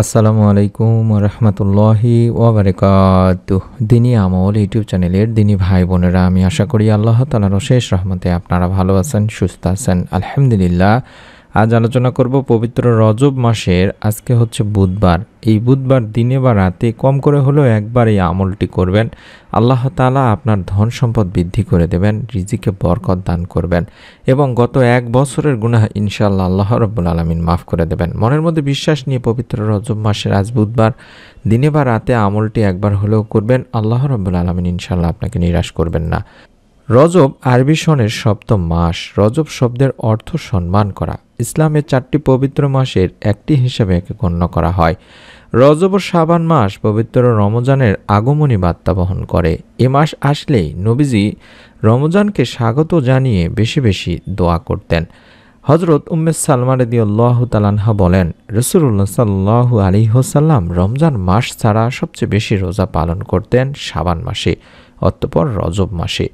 আসসালামু আলাইকুম রহমতুল্লাহি ওয়াবারাকাতুহ। দিনী আমল ইউটিউব চ্যানেলের দিনী ভাই বোনেরা, আমি আশা করি আল্লাহ তাআলার অশেষ রহমতে আপনারা ভালো আছেন, সুস্থ আছেন, আলহামদুলিল্লাহ। আজ আলোচনা করব পবিত্র রজব মাসের, আজকে হচ্ছে বুধবার। এই বুধবার দিনে বা রাতে কম করে হলেও একবার এই আমলটি করবেন। আল্লাহ তাআলা আপনার ধন সম্পদ বৃদ্ধি করে দেবেন, রিজিকে বরকত দান করবেন এবং গত এক বছরের গুনাহ ইনশাআল্লাহ আল্লাহ রাব্বুল আলামিন মাফ করে দেবেন। মনের মধ্যে বিশ্বাস নিয়ে পবিত্র রজব মাসের আজ বুধবার দিনে বা রাতে আমলটি একবার হলেও করবেন। আল্লাহ রাব্বুল আলামিন ইনশাআল্লাহ আপনাকে নিরাশ করবেন না। রজব আরবি সনের সপ্তম মাস। রজব শব্দের অর্থ সম্মান করা। ইসলামের 4টি পবিত্র মাসের একটি হিসেবে একে গণ্য করা হয়। রজব ও শাবান মাস পবিত্র রমজানের আগমনী বার্তা বহন করে। এ মাস আসলেই নবীজি রমজানকে স্বাগত জানিয়ে বেশি বেশি দোয়া করতেন। হজরত উম্মে সালমা রাদিয়াল্লাহু তাআলা আনহা বলেন, রাসূলুল্লাহ সাল্লাল্লাহু আলাইহি ওয়াসাল্লাম রমজান মাস ছাড়া সবচেয়ে বেশি রোজা পালন করতেন শাবান মাসে, অতঃপর রজব মাসে।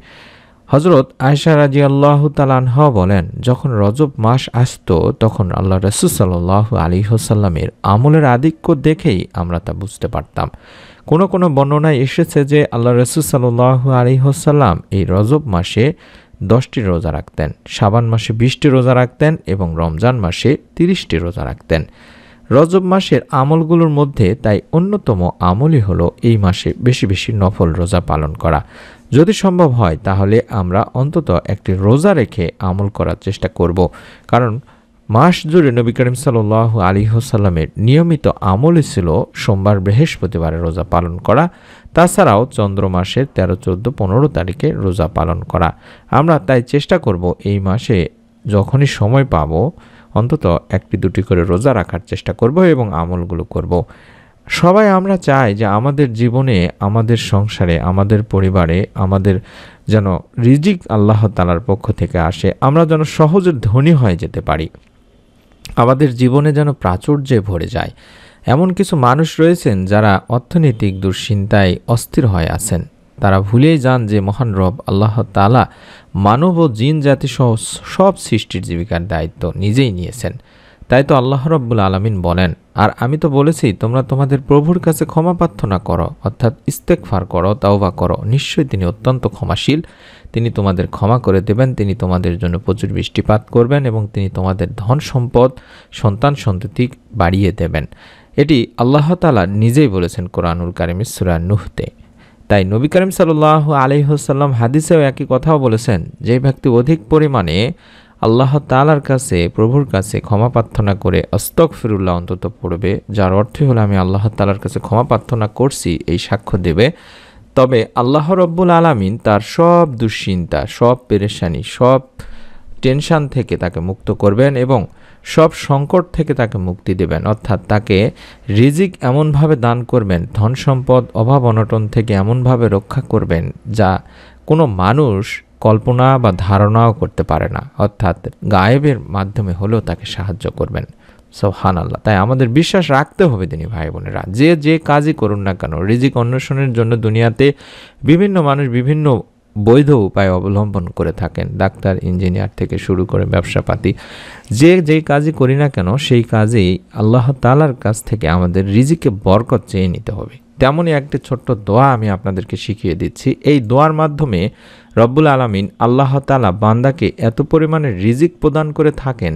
হজরত আয়েশা রাদিয়াল্লাহু তাআলা আনহা বলেন, যখন রজব মাস আসতো তখন আল্লাহ রাসূল সাল্লাল্লাহু আলাইহি ওয়াসাল্লামের আমলের আধিক্য দেখেই আমরা তা বুঝতে পারতাম। কোনো কোনো বর্ণনায় এসেছে যে আল্লাহ রাসূল সাল্লাল্লাহু আলাইহি ওয়াসাল্লাম এই রজব মাসে 10টি রোজা রাখতেন, শাবান মাসে 20টি রোজা রাখতেন এবং রমজান মাসে 30টি রোজা রাখতেন। রজব মাসের আমলগুলোর মধ্যে তাই অন্যতম আমলই হলো এই মাসে বেশি বেশি নফল রোজা পালন করা। যদি সম্ভব হয় তাহলে আমরা অন্তত একটি রোজা রেখে আমল করার চেষ্টা করব, কারণ মাস জুড়ে নবী করিম সাল্লাল্লাহু আলাইহি ওয়াসাল্লামের নিয়মিত আমলই ছিল সোমবার বৃহস্পতিবারে রোজা পালন করা, তাছাড়াও চন্দ্র মাসের 13, 14, 15 তারিখে রোজা পালন করা। আমরা তাই চেষ্টা করব এই মাসে যখনই সময় পাব অন্তত 1-2টি করে রোজা রাখার চেষ্টা করব এবং আমলগুলো করব। সবাই আমরা চাই যে আমাদের জীবনে, আমাদের সংসারে, আমাদের পরিবারে আমাদের যেন রিজিক আল্লাহ তাআলার পক্ষ থেকে আসে, আমরা যেন সহজে ধনী হয়ে যেতে পারি, আমাদের জীবনে যেন প্রাচুর্যে ভরে যায়। এমন কিছু মানুষ রয়েছেন যারা অর্থনৈতিক দুশ্চিন্তায় অস্থির হয়ে আছেন। তারা ভুলেই যান যে মহান রব আল্লাহ তাআলা মানব ও জিন জাতি সহ সব সৃষ্টির জীবিকার দায়িত্ব নিজেই নিয়েছেন। তাই তো আল্লাহ রাব্বুল আলামিন বলেন, আর আমি তো বলেছি তোমরা তোমাদের প্রভুর কাছে ক্ষমা প্রার্থনা করো, অর্থাৎ ইস্তেগফার করো, তাওবা করো, নিশ্চয়ই তিনি অত্যন্ত ক্ষমাশীল। তিনি তোমাদের ক্ষমা করে দেবেন, তিনি তোমাদের জন্য প্রচুর বৃষ্টিপাত করবেন এবং তিনি তোমাদের ধন সম্পদ, সন্তান সন্ততি বাড়িয়ে দেবেন। এটি আল্লাহ তাআলা নিজেই বলেছেন কোরআনুল কারীমের সূরা নূহতে। তাই নবী করিম সাল্লাল্লাহু আলাইহি ওয়াসাল্লাম হাদিসেও একই কথাও বলেছেন, যে ব্যক্তি অধিক পরিমাণে আল্লাহ তাআলার কাছে, প্রভুর কাছে ক্ষমা প্রার্থনা করে আস্তাগফিরুল্লাহ অন্তত পড়বে, যার অর্থই হলো আমি আল্লাহ তাআলার কাছে ক্ষমা প্রার্থনা করছি এই সাক্ষ্য দেবে, তবে আল্লাহ রাব্বুল আলামিন তার সব দুশ্চিন্তা, সব পেরেশানি, সব টেনশন থেকে তাকে মুক্ত করবেন এবং সব সংকট থেকে তাকে মুক্তি দেবেন। অর্থাৎ তাকে রিজিক এমনভাবে দান করবেন, ধন সম্পদ, অভাব অনটন থেকে এমনভাবে রক্ষা করবেন যা কোনো মানুষ কল্পনা বা ধারণাও করতে পারে না। অর্থাৎ গায়েবের মাধ্যমে হলেও তাকে সাহায্য করবেন। সুবহানাল্লাহ। তাই আমাদের বিশ্বাস রাখতে হবে দিনী ভাই বোনেরা, যে কাজই করুন না কেন, রিজিক অন্বেষণের জন্য দুনিয়াতে বিভিন্ন মানুষ বিভিন্ন বৈধ উপায় অবলম্বন করে থাকেন। ডাক্তার, ইঞ্জিনিয়ার থেকে শুরু করে ব্যবসাপাতি, যে কাজই করি না কেন সেই কাজেই আল্লাহ তাআলার কাছ থেকে আমাদের রিজিকে বরকত চেয়ে নিতে হবে। তেমনই একটি ছোট্ট দোয়া আমি আপনাদেরকে শিখিয়ে দিচ্ছি। এই দোয়ার মাধ্যমে রব্বুল আলামিন আল্লাহ তাআলা বান্দাকে এত পরিমাণে রিজিক প্রদান করে থাকেন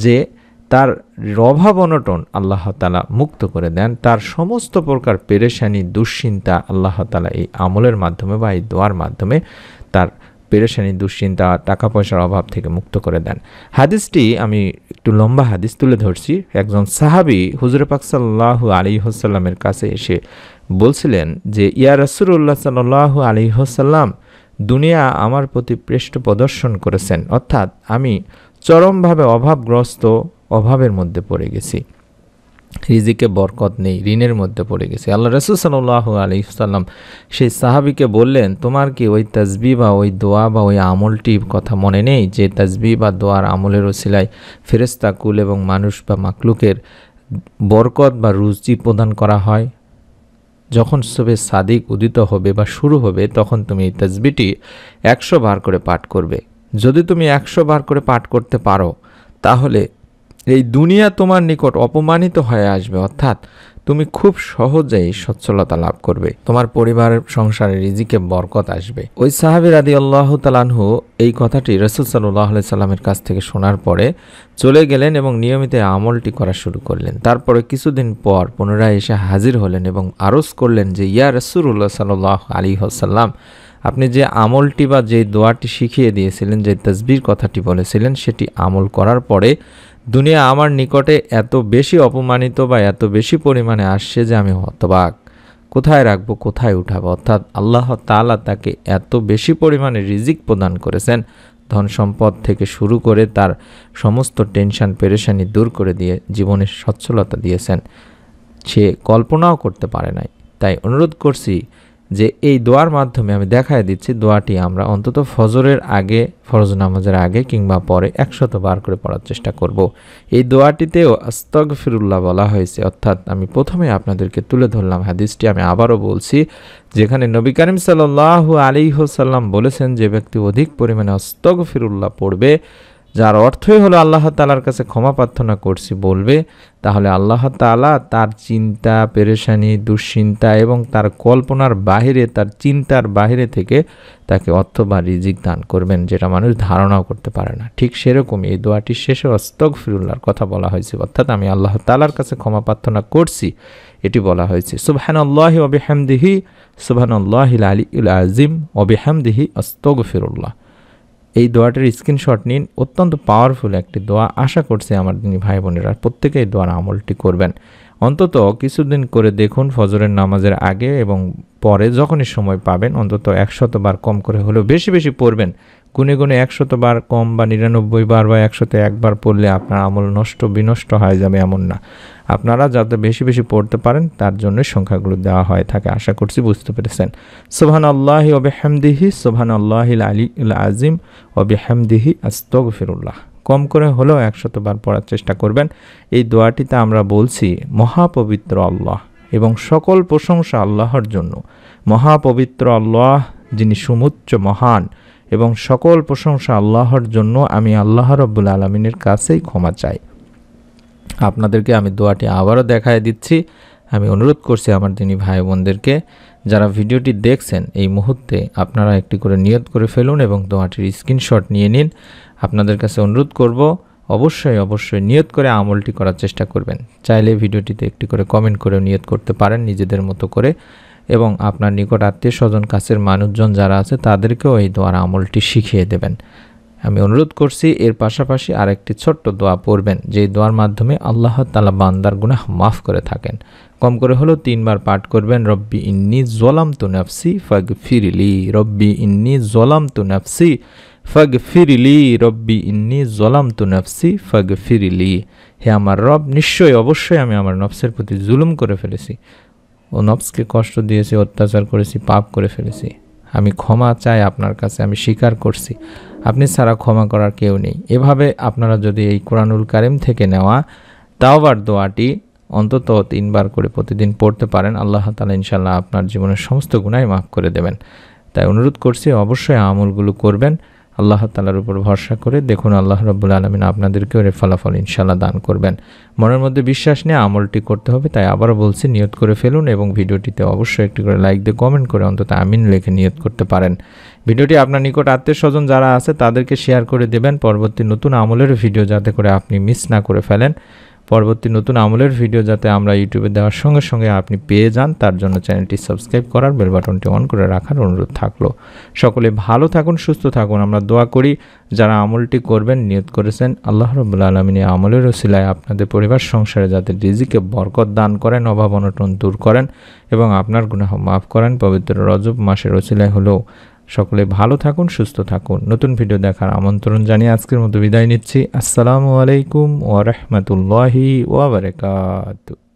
যে তার অভাব অনটন আল্লাহ তাআলা মুক্ত করে দেন, তার সমস্ত প্রকার পেরেশানি, দুশ্চিন্তা আল্লাহ তাআলা এই আমলের মাধ্যমে বা এই দোয়ার মাধ্যমে তার পেরেশানি, দুশ্চিন্তা, টাকা পয়সার অভাব থেকে মুক্ত করে দেন। হাদিসটি আমি একটু লম্বা হাদিস তুলে ধরছি। একজন সাহাবী হুজুর পাক সাল্লাল্লাহু আলাইহি ওয়াসাল্লামের কাছে এসে বলছিলেন যে, ইয়া রাসূলুল্লাহ সাল্লাল্লাহু আলাইহি ওয়াসাল্লাম, দুনিয়া আমার প্রতি পৃষ্ঠ প্রদর্শন করেছেন, অর্থাৎ আমি চরমভাবে অভাবগ্রস্ত, অভাবের মধ্যে পড়ে গেছি, রিজিকে বরকত নেই, ঋণের মধ্যে পড়ে গেছি। আল্লাহ রাসূল সাল্লাল্লাহু আলাইহি ওয়াসাল্লাম সেই সাহাবীকে বললেন, তোমার কি ওই তাসবিহ বা ওই দোয়া বা ওই আমলটির কথা মনে নেই যে তাসবিহ বা দোয়ার আমলের ওসিলায় ফেরেশতা কুল এবং মানুষ বা মাখলুকের বরকত বা রুজি প্রদান করা হয়? যখন সুবহে সাদিক উদিত হবে বা শুরু হবে তখন তুমি এই তাসবিহটি 100 বার করে পাঠ করবে। যদি তুমি 100 বার করে পাঠ করতে পারো তাহলে এই দুনিয়া তোমার নিকট অপমানিত হয়ে আসবে, অর্থাৎ তুমি খুব সহজেই সচ্ছলতা লাভ করবে, তোমার পরিবার সংসারে রিজিকে বরকত আসবে। ওই সাহাবী রাদিয়াল্লাহু তাআলা আনহু এই কথাটি রাসূল সাল্লাল্লাহু আলাইহি সাল্লামের কাছ থেকে শোনার পরে চলে গেলেন এবং নিয়মিত আমলটি করা শুরু করলেন। তারপরে কিছুদিন পর পুনরায় এসে হাজির হলেন এবং আরজ করলেন যে ইয়া রাসূলুল্লাহ সাল্লাল্লাহু আলাইহি ওয়াসাল্লাম, আপনি যে আমলটি বা যে দোয়াটি শিখিয়ে দিয়েছিলেন, যে তাসবির কথাটি বলেছিলেন, সেটি আমল করার পরে দুনিয়া আমার নিকটে এত বেশি অপমানিত বা এত বেশি পরিমাণে আসছে যে আমি হতবাক, কোথায় রাখবো, কোথায় উঠাবো। অর্থাৎ আল্লাহ তাআলা তাকে এত বেশি পরিমাণে রিজিক প্রদান করেছেন, ধন সম্পদ থেকে শুরু করে তার সমস্ত টেনশন পেরেশানি দূর করে দিয়ে জীবনের সচ্ছলতা দিয়েছেন, সে কল্পনাও করতে পারে নাই। তাই অনুরোধ করছি যে এই দোয়ার মাধ্যমে আমি দেখায় দিচ্ছি, দোয়াটি আমরা অন্তত ফজরের আগে, ফরজ নামাজের আগে কিংবা পরে 100 বার করে পড়ার চেষ্টা করব। এই দোয়াটিতেও আস্তাগফিরুল্লাহ বলা হয়েছে, অর্থাৎ আমি প্রথমে আপনাদেরকে তুলে ধরলাম হাদিসটি, আমি আবারও বলছি, যেখানে নবী করিম সাল্লাল্লাহু আলাইহি ওয়াসাল্লাম বলেছেন যে ব্যক্তি অধিক পরিমাণে আস্তাগফিরুল্লাহ পড়বে, যার অর্থই হলো আল্লাহ তাআলার কাছে ক্ষমা প্রার্থনা করছি বলবে, তাহলে আল্লাহ তাআলা তার চিন্তা পেরেশানি, দুশ্চিন্তা এবং তার কল্পনার বাহিরে, তার চিন্তার বাহিরে থেকে তাকে অর্থ বা রিজিক দান করবেন, যেটা মানুষ ধারণাও করতে পারে না। ঠিক সেরকম এই দোয়াটির শেষে আস্তাগফিরুল্লাহর কথা বলা হয়েছে, অর্থাৎ আমি আল্লাহ তাআলার কাছে ক্ষমা প্রার্থনা করছি, এটি বলা হয়েছে। সুবহানাল্লাহি ওয়া বিহামদিহি সুবহানাল্লাহিল আলিয়্যিল আযীম ওয়া বিহামদিহি আস্তাগফিরুল্লাহ। এই দোয়াটির স্ক্রিনশট নিন, অত্যন্ত পাওয়ারফুল একটি দোয়া। আশা করছি আমার দিনী ভাই বোনেরা প্রত্যেকেই দোয়ার আমলটি করবেন, অন্তত কিছুদিন করে দেখুন, ফজরের নামাজের আগে এবং পরে যখনই সময় পাবেন অন্তত 100 বার কম করে হলেও বেশি বেশি পড়বেন। গুনে গুনে 100 বার কম বা 99 বার বা 101 বার পড়লে আপনার আমল নষ্ট বিনষ্ট হয়ে যাবে এমন না। আপনারা যাতে বেশি বেশি পড়তে পারেন তার জন্য সংখ্যাগুলো দেওয়া হয় থাকে। আশা করছি বুঝতে পেরেছেন। সুবহানাল্লাহি ওয়া বিহামদিহি সুবহানাল্লাহিল আলিয়্যিল আযীম ওয়া বিহামদিহি আস্তাগফিরুল্লাহ। কম করে হলেও 100 বার পড়ার চেষ্টা করবেন। এই দোয়াটিতে আমরা বলছি, মহাপবিত্র আল্লাহ এবং সকল প্রশংসা আল্লাহর জন্য। মহাপবিত্র আল্লাহ যিনি সমুচ্চ মহান, এবং সকল প্রশংসা আল্লাহর জন্য। আমি আল্লাহ রাব্বুল আলামিনের কাছেই ক্ষমা চাই। আপনাদেরকে আমি দোয়াটি আবারও দেখায় দিচ্ছি। আমি অনুরোধ করছি আমার দিনী ভাই বোনদেরকে, যারা ভিডিওটি দেখছেন এই মুহূর্তে আপনারা একটি করে নিয়ত করে ফেলুন এবং দোয়াটির স্ক্রিনশট নিয়ে নিন। আপনাদের কাছে অনুরোধ করব, অবশ্যই নিয়ত করে আমলটি করার চেষ্টা করবেন। চাইলে ভিডিওটিতে একটি করে কমেন্ট করে নিয়ত করতে পারেন নিজেদের মতো করে, এবং আপনার নিকট আত্মীয় স্বজন, কাছের মানুষজন যারা আছে তাদেরকেও এই দোয়ার আমলটি শিখিয়ে দেবেন। আমি অনুরোধ করছি এর পাশাপাশি আরেকটি ছোট্ট দোয়া পড়বেন, যে দোয়ার মাধ্যমে আল্লাহ তাআলা বান্দার গুনাহ মাফ করে থাকেন। কম করে হলেও 3 বার পাঠ করবেন। রব্বি ইন্নী যালামতু নাফসি ফাগফিরলি, রব্বি ইন্নী যালামতু নাফসি ফাগফিরলি, রব্বি ইন্নী যালামতু নাফসি ফাগফিরলি। হে আমার রব, নিশ্চয়ই অবশ্যই আমি আমার নফসের প্রতি জুলুম করে ফেলেছি, ও নফসকে কষ্ট দিয়েছি, অত্যাচার করেছি, পাপ করে ফেলেছি। আমি ক্ষমা চাই আপনার কাছে, আমি স্বীকার করছি আপনি ছাড়া ক্ষমা করার কেউ নেই। এভাবে আপনারা যদি এই কোরআনুল কারীম থেকে নেওয়া তাওবার দোয়াটি অন্তত 3 বার করে প্রতিদিন পড়তে পারেন, আল্লাহ তাআলা ইনশাআল্লাহ আপনার জীবনের সমস্ত গুনাহ মাফ করে দেবেন। তাই অনুরোধ করছি অবশ্যই আমলগুলো করবেন আল্লাহ তাআলার উপর ভরসা করে। দেখুন আল্লাহ রাব্বুল আলামিন আপনাদেরকেও এর ফলাফল ইনশাআল্লাহ দান করবেন। মনের মধ্যে বিশ্বাস নিয়ে আমলটি করতে হবে। তাই আবারও বলছি, নিয়ত করে ফেলুন এবং ভিডিওটিতে অবশ্যই একটি করে লাইক দিয়ে কমেন্ট করে অন্তত আমিন লিখে নিয়ত করতে পারেন। ভিডিওটি আপনার নিকট আত্মীয় স্বজন যারা আছে তাদেরকে শেয়ার করে দেবেন, পরবর্তী নতুন আমলের ভিডিও যাতে করে আপনি মিস না করে ফেলেন। পরবর্তী নতুন আমলের ভিডিও যাতে আমরা ইউটিউবে দেওয়ার সঙ্গে সঙ্গে আপনি পেয়ে যান, তার জন্য চ্যানেলটি সাবস্ক্রাইব করার, বেল বাটনটি অন করে রাখার অনুরোধ থাকলো। সকলে ভালো থাকুন, সুস্থ থাকুন। আমরা দোয়া করি যারা আমলটি করবেন, নিয়ত করেছেন, আল্লাহ রাব্বুল আলামিন এই আমলের ওসিলায় আপনাদের পরিবার সংসারে যাতে রিজিকে বরকত দান করেন, অভাব অনটন দূর করেন এবং আপনার গুনাহ মাফ করেন। পবিত্র রজব মাসের ওসিলায় হলেও সকলে ভালো থাকুন, সুস্থ থাকুন। নতুন ভিডিও দেখার আমন্ত্রণ জানিয়ে আজকের মতো বিদায় নিচ্ছি। আসসালামু আলাইকুম ওয়া রাহমাতুল্লাহি ওয়া বারাকাতুহু।